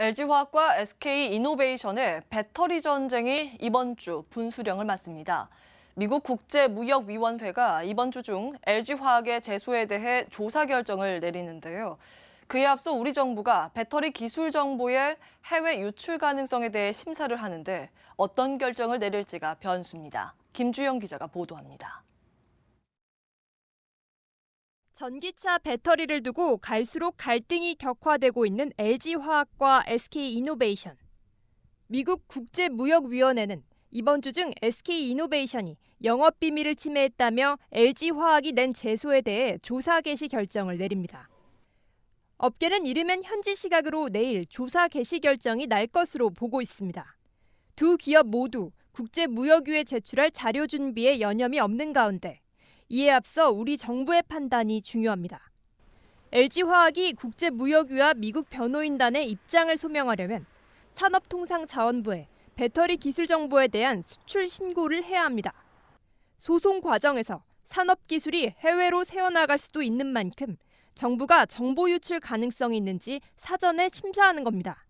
LG화학과 SK이노베이션의 배터리 전쟁이 이번 주 분수령을 맞습니다. 미국 국제무역위원회가 이번 주 중 LG화학의 제소에 대해 조사 결정을 내리는데요. 그에 앞서 우리 정부가 배터리 기술 정보의 해외 유출 가능성에 대해 심사를 하는데 어떤 결정을 내릴지가 변수입니다. 김주영 기자가 보도합니다. 전기차 배터리를 두고 갈수록 갈등이 격화되고 있는 LG화학과 SK이노베이션. 미국 국제무역위원회는 이번 주 중 SK이노베이션이 영업비밀을 침해했다며 LG화학이 낸 제소에 대해 조사 개시 결정을 내립니다. 업계는 이르면 현지 시각으로 내일 조사 개시 결정이 날 것으로 보고 있습니다. 두 기업 모두 국제무역위에 제출할 자료 준비에 여념이 없는 가운데 이에 앞서 우리 정부의 판단이 중요합니다. LG화학이 국제무역위와 미국 변호인단의 입장을 소명하려면 산업통상자원부에 배터리 기술 정보에 대한 수출 신고를 해야 합니다. 소송 과정에서 산업기술이 해외로 새어나갈 수도 있는 만큼 정부가 정보 유출 가능성이 있는지 사전에 심사하는 겁니다.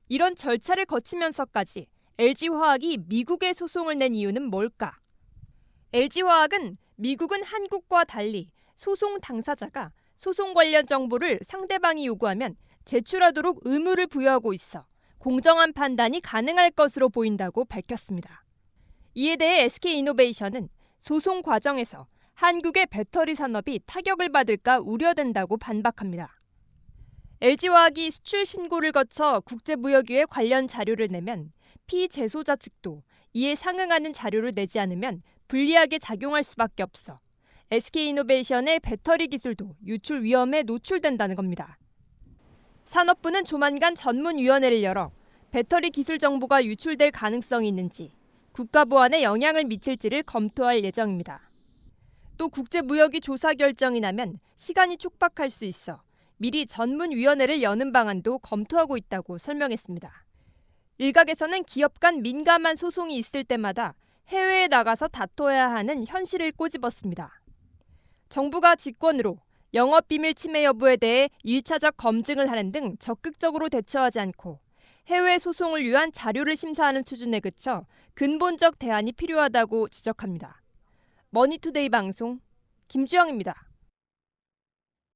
이런 절차를 거치면서까지 LG화학이 미국에 소송을 낸 이유는 뭘까? LG화학은 미국은 한국과 달리 소송 당사자가 소송 관련 정보를 상대방이 요구하면 제출하도록 의무를 부여하고 있어 공정한 판단이 가능할 것으로 보인다고 밝혔습니다. 이에 대해 SK이노베이션은 소송 과정에서 한국의 배터리 산업이 타격을 받을까 우려된다고 반박합니다. LG화학이 수출 신고를 거쳐 국제무역위에 관련 자료를 내면 피제소자 측도 이에 상응하는 자료를 내지 않으면 불리하게 작용할 수밖에 없어 SK이노베이션의 배터리 기술도 유출 위험에 노출된다는 겁니다. 산업부는 조만간 전문위원회를 열어 배터리 기술 정보가 유출될 가능성이 있는지 국가 보안에 영향을 미칠지를 검토할 예정입니다. 또 국제무역위 조사 결정이 나면 시간이 촉박할 수 있어 미리 전문위원회를 여는 방안도 검토하고 있다고 설명했습니다. 일각에서는 기업 간 민감한 소송이 있을 때마다 해외에 나가서 다퉈야 하는 현실을 꼬집었습니다. 정부가 직권으로 영업비밀 침해 여부에 대해 1차적 검증을 하는 등 적극적으로 대처하지 않고 해외 소송을 위한 자료를 심사하는 수준에 그쳐 근본적 대안이 필요하다고 지적합니다. 머니투데이 방송 김주영입니다.